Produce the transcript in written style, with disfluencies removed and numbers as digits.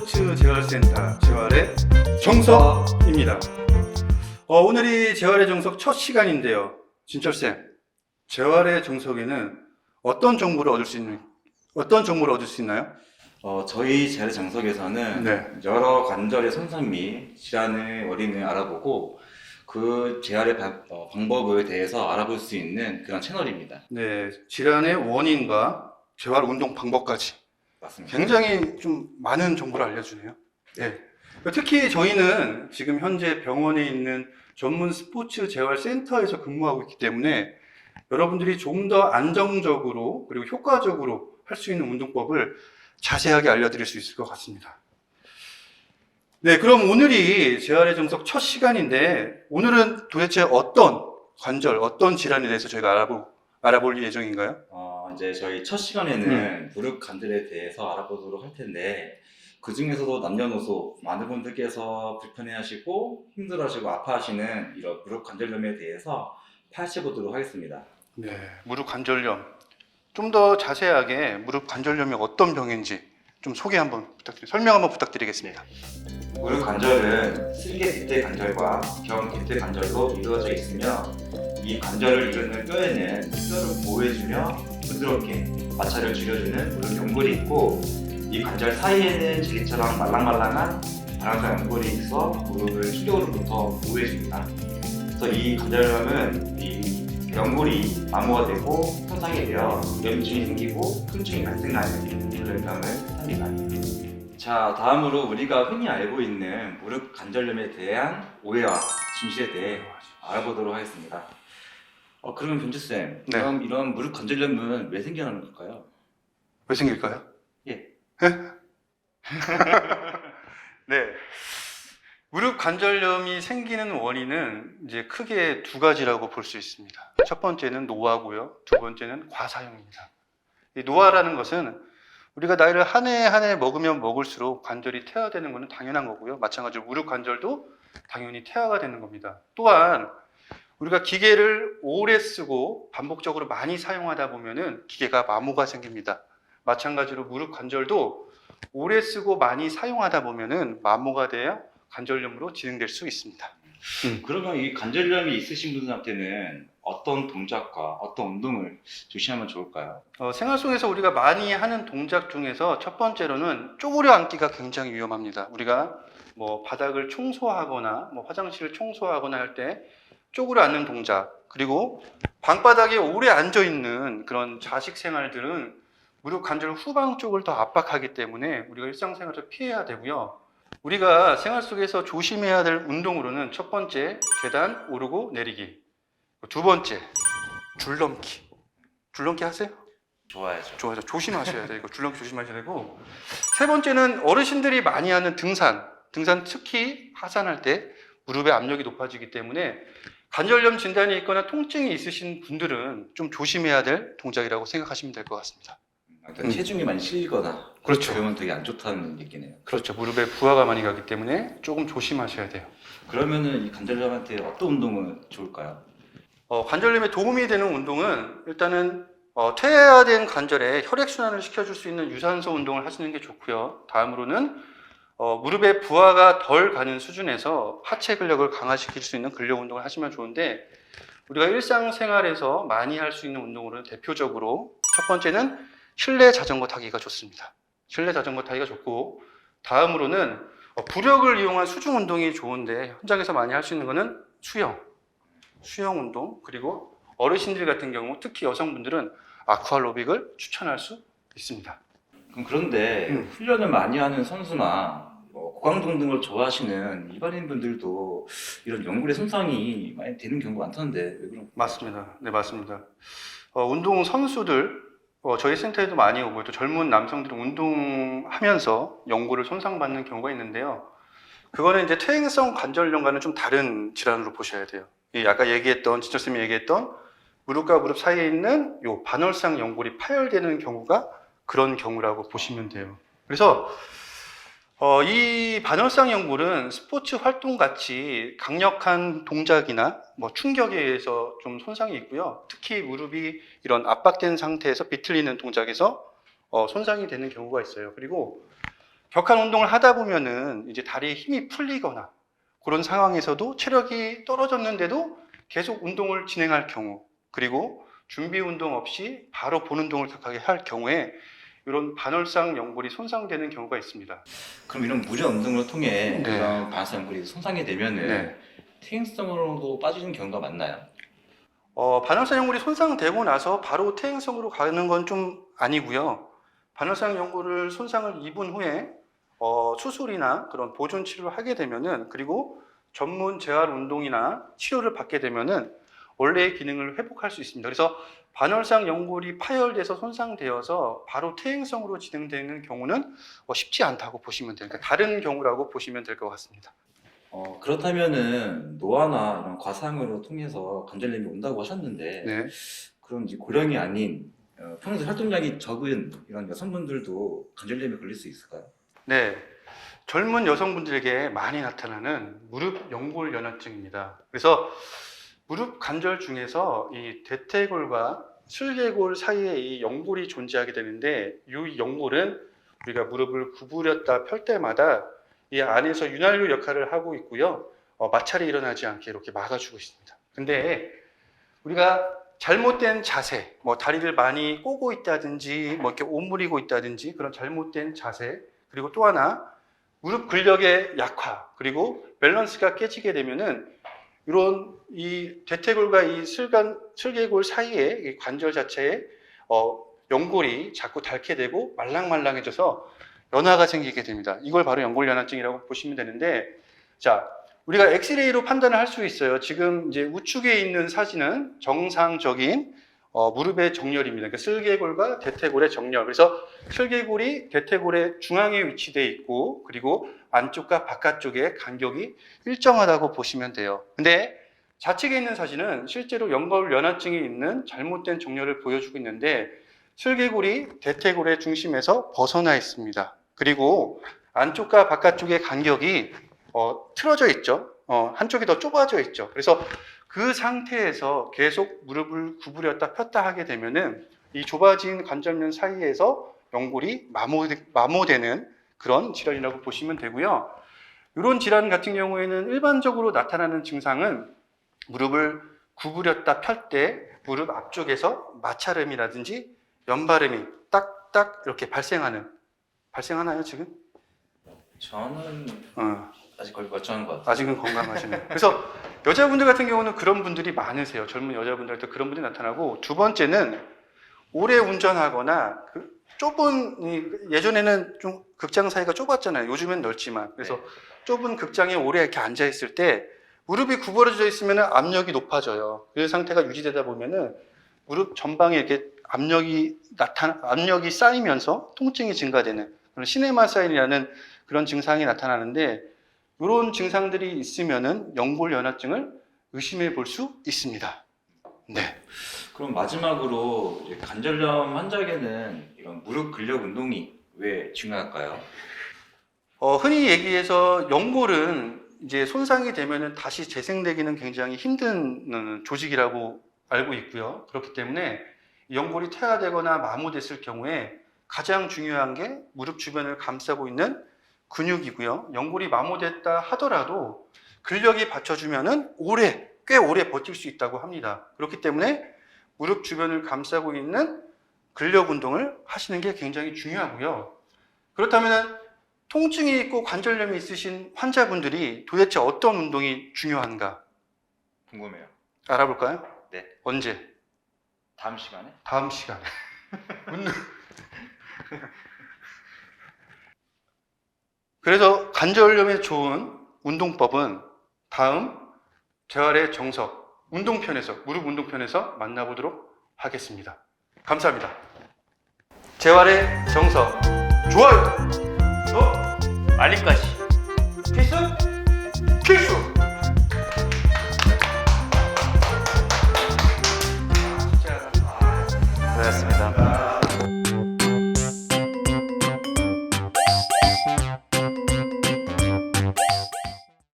스포츠 재활센터 재활의 정석입니다. 오늘이 재활의 정석 첫 시간인데요. 진철쌤, 재활의 정석에는 어떤 정보를 얻을 수 있나요? 저희 재활 정석에서는 네. 여러 관절의 손상 및 질환의 원인을 알아보고 그 재활의 방법에 대해서 알아볼 수 있는 그런 채널입니다. 네, 질환의 원인과 재활 운동 방법까지 맞습니다. 굉장히 좀 많은 정보를 알려주네요. 네. 특히 저희는 지금 현재 병원에 있는 전문 스포츠 재활 센터에서 근무하고 있기 때문에 여러분들이 좀 더 안정적으로 그리고 효과적으로 할 수 있는 운동법을 자세하게 알려드릴 수 있을 것 같습니다. 네, 그럼 오늘이 재활의 정석 첫 시간인데 오늘은 도대체 어떤 관절, 어떤 질환에 대해서 저희가 알아볼 예정인가요? 이제 저희 첫 시간에는 무릎 관절에 대해서 알아보도록 할 텐데 그 중에서도 남녀노소 많은 분들께서 불편해하시고 힘들어하시고 아파하시는 이런 무릎 관절염에 대해서 파헤쳐 보도록 하겠습니다. 네, 무릎 관절염. 좀 더 자세하게 무릎 관절염이 어떤 병인지 좀 설명 한번 부탁드리겠습니다. 무릎 관절은 쓸개 대퇴 관절과 경 대퇴 관절로 이루어져 있으며 이 관절을 이루는 뼈에는 뼈를 보호해주며 부드럽게 마찰을 줄여주는 무릎 연골이 있고 이 관절 사이에는 제리처럼 말랑말랑한 발랑성 연골이 있어 무릎을 충격으로부터 보호해줍니다. 그래서 이 관절염은 이 연골이 마모가 되고 손상이 되어 염증이 생기고 통증이 발생하는 그런 병을 뜻합니다. 자, 다음으로 우리가 흔히 알고 있는 무릎 관절염에 대한 오해와 진실에 대해 알아보도록 하겠습니다. 그러면 변주쌤, 네. 그럼 이런 무릎 관절염은 왜 생겨나는 걸까요? 왜 생길까요? 예. 네. 무릎 관절염이 생기는 원인은 이제 크게 두 가지라고 볼 수 있습니다. 첫 번째는 노화고요. 두 번째는 과사용입니다. 이 노화라는 것은 우리가 나이를 한 해 한 해 먹으면 먹을수록 관절이 퇴화되는 것은 당연한 거고요. 마찬가지로 무릎 관절도 당연히 퇴화가 되는 겁니다. 또한 우리가 기계를 오래 쓰고 반복적으로 많이 사용하다 보면은 기계가 마모가 생깁니다. 마찬가지로 무릎 관절도 오래 쓰고 많이 사용하다 보면은 마모가 되어 관절염으로 진행될 수 있습니다. 그러면 이 관절염이 있으신 분들한테는 어떤 동작과 어떤 운동을 조심하면 좋을까요? 생활 속에서 우리가 많이 하는 동작 중에서 첫 번째로는 쪼그려 앉기가 굉장히 위험합니다. 우리가 뭐 바닥을 청소하거나 뭐 화장실을 청소하거나 할 때 쪼그려 앉는 동작, 그리고 방바닥에 오래 앉아 있는 그런 자식 생활들은 무릎 관절 후방 쪽을 더 압박하기 때문에 우리가 일상생활에서 피해야 되고요. 우리가 생활 속에서 조심해야 될 운동으로는 첫 번째, 계단 오르고 내리기. 두 번째, 줄넘기. 줄넘기 하세요? 좋아야죠. 좋아요. 조심하셔야 돼요. 이거 줄넘기 조심하셔야 되고. 세 번째는 어르신들이 많이 하는 등산. 등산 특히 하산할 때 무릎에 압력이 높아지기 때문에 관절염 진단이 있거나 통증이 있으신 분들은 좀 조심해야 될 동작이라고 생각하시면 될 것 같습니다. 그러니까 체중이 많이 실리거나 그렇죠. 그러면 되게 안 좋다는 얘기네요. 그렇죠. 무릎에 부하가 많이 가기 때문에 조금 조심하셔야 돼요. 그러면은 이 관절염한테 어떤 운동은 좋을까요? 관절염에 도움이 되는 운동은 일단은 퇴화된 관절에 혈액순환을 시켜줄 수 있는 유산소 운동을 하시는 게 좋고요. 다음으로는 무릎에 부하가 덜 가는 수준에서 하체 근력을 강화시킬 수 있는 근력 운동을 하시면 좋은데 우리가 일상생활에서 많이 할 수 있는 운동으로는 대표적으로 첫 번째는 실내 자전거 타기가 좋습니다. 실내 자전거 타기가 좋고 다음으로는 부력을 이용한 수중 운동이 좋은데 현장에서 많이 할 수 있는 거는 수영 운동, 그리고 어르신들 같은 경우 특히 여성분들은 아쿠아로빅을 추천할 수 있습니다. 그럼 그런데 훈련을 많이 하는 선수나 고강도 등을 좋아하시는 일반인 분들도 이런 연골의 손상이 많이 되는 경우가 많던데 왜 그런? 맞습니다. 네, 맞습니다. 운동 선수들 저희 센터에도 많이 오고 또 젊은 남성들은 운동하면서 연골을 손상받는 경우가 있는데요. 그거는 이제 퇴행성 관절염과는 좀 다른 질환으로 보셔야 돼요. 아까 진철쌤이 얘기했던 무릎과 무릎 사이에 있는 요 반월상 연골이 파열되는 경우가 그런 경우라고 보시면 돼요. 그래서 이 반월상 연골은 스포츠 활동 같이 강력한 동작이나 뭐 충격에 의해서 좀 손상이 있고요. 특히 무릎이 이런 압박된 상태에서 비틀리는 동작에서 손상이 되는 경우가 있어요. 그리고 격한 운동을 하다 보면은 이제 다리에 힘이 풀리거나 그런 상황에서도 체력이 떨어졌는데도 계속 운동을 진행할 경우, 그리고 준비 운동 없이 바로 본 운동을 격하게 할 경우에 이런 반월상 연골이 손상되는 경우가 있습니다. 그럼 이런 무리한 운동을 통해 네. 그런 반사상 연골이 손상이 되면은 네. 퇴행성으로도 빠지는 경우가 많나요? 반월상 연골이 손상되고 나서 바로 퇴행성으로 가는 건 좀 아니고요. 반월상 연골을 손상을 입은 후에 수술이나 그런 보존 치료를 하게 되면은, 그리고 전문 재활 운동이나 치료를 받게 되면은 원래의 기능을 회복할 수 있습니다. 그래서 반월상 연골이 파열돼서 손상되어서 바로 퇴행성으로 진행되는 경우는 쉽지 않다고 보시면 돼요. 그러니까 다른 경우라고 보시면 될 것 같습니다. 그렇다면은 노화나 이런 과상으로 통해서 관절염이 온다고 하셨는데 네. 그럼 이제 고령이 아닌 평소 활동량이 적은 이런 여성분들도 관절염에 걸릴 수 있을까요? 네. 젊은 여성분들에게 많이 나타나는 무릎 연골 연화증입니다. 그래서 무릎 관절 중에서 이 대퇴골과 슬개골 사이에 이 연골이 존재하게 되는데, 이 연골은 우리가 무릎을 구부렸다 펼 때마다 이 안에서 윤활유 역할을 하고 있고요. 마찰이 일어나지 않게 이렇게 막아주고 있습니다. 근데 우리가 잘못된 자세, 뭐 다리를 많이 꼬고 있다든지, 뭐 이렇게 오므리고 있다든지 그런 잘못된 자세, 그리고 또 하나 무릎 근력의 약화, 그리고 밸런스가 깨지게 되면은 이런 이 대퇴골과 이 슬개골 사이에 이 관절 자체에 연골이 자꾸 닳게 되고 말랑말랑해져서 연화가 생기게 됩니다. 이걸 바로 연골 연화증이라고 보시면 되는데, 자, 우리가 엑스레이로 판단을 할 수 있어요. 지금 이제 우측에 있는 사진은 정상적인 무릎의 정렬입니다. 그러니까 슬개골과 대퇴골의 정렬. 그래서 슬개골이 대퇴골의 중앙에 위치되어 있고, 그리고 안쪽과 바깥쪽의 간격이 일정하다고 보시면 돼요. 근데 좌측에 있는 사진은 실제로 연골 연화증이 있는 잘못된 정렬을 보여주고 있는데, 슬개골이 대퇴골의 중심에서 벗어나 있습니다. 그리고 안쪽과 바깥쪽의 간격이 틀어져 있죠. 한쪽이 더 좁아져 있죠. 그래서 그 상태에서 계속 무릎을 구부렸다 폈다 하게 되면은 이 좁아진 관절면 사이에서 연골이 마모되는 그런 질환이라고 보시면 되고요. 이런 질환 같은 경우에는 일반적으로 나타나는 증상은 무릎을 구부렸다 펼 때 무릎 앞쪽에서 마찰음이라든지 연발음이 딱딱 이렇게 발생하나요 지금? 저는 아직 거의 멀쩡한 것 같아요. 아직은 건강하시네요. 그래서 여자분들 같은 경우는 그런 분들이 많으세요. 젊은 여자분들한테 그런 분들이 나타나고, 두 번째는 오래 운전하거나 예전에는 좀 극장 사이가 좁았잖아요. 요즘엔 넓지만. 그래서 좁은 극장에 오래 이렇게 앉아 있을 때 무릎이 구부러져 있으면 압력이 높아져요. 그 상태가 유지되다 보면은 무릎 전방에 이렇게 압력이 쌓이면서 통증이 증가되는 그런 시네마 사인이라는 그런 증상이 나타나는데, 이런 증상들이 있으면은 연골 연화증을 의심해 볼 수 있습니다. 네. 그럼 마지막으로 이제 관절염 환자에게는 이런 무릎 근력 운동이 왜 중요할까요? 흔히 얘기해서 연골은 이제 손상이 되면은 다시 재생되기는 굉장히 힘든 조직이라고 알고 있고요. 그렇기 때문에 연골이 퇴화되거나 마모됐을 경우에 가장 중요한 게 무릎 주변을 감싸고 있는 근육이고요. 연골이 마모됐다 하더라도 근력이 받쳐주면은 꽤 오래 버틸 수 있다고 합니다. 그렇기 때문에 무릎 주변을 감싸고 있는 근력 운동을 하시는 게 굉장히 중요하고요. 그렇다면 통증이 있고 관절염이 있으신 환자분들이 도대체 어떤 운동이 중요한가 궁금해요. 알아볼까요? 네. 언제? 다음 시간에? 다음 시간에. 그래서 관절염에 좋은 운동법은 다음 재활의 정석 운동편에서, 무릎 운동편에서 만나보도록 하겠습니다. 감사합니다. 재활의 정석 좋아요, 알림까지 필수!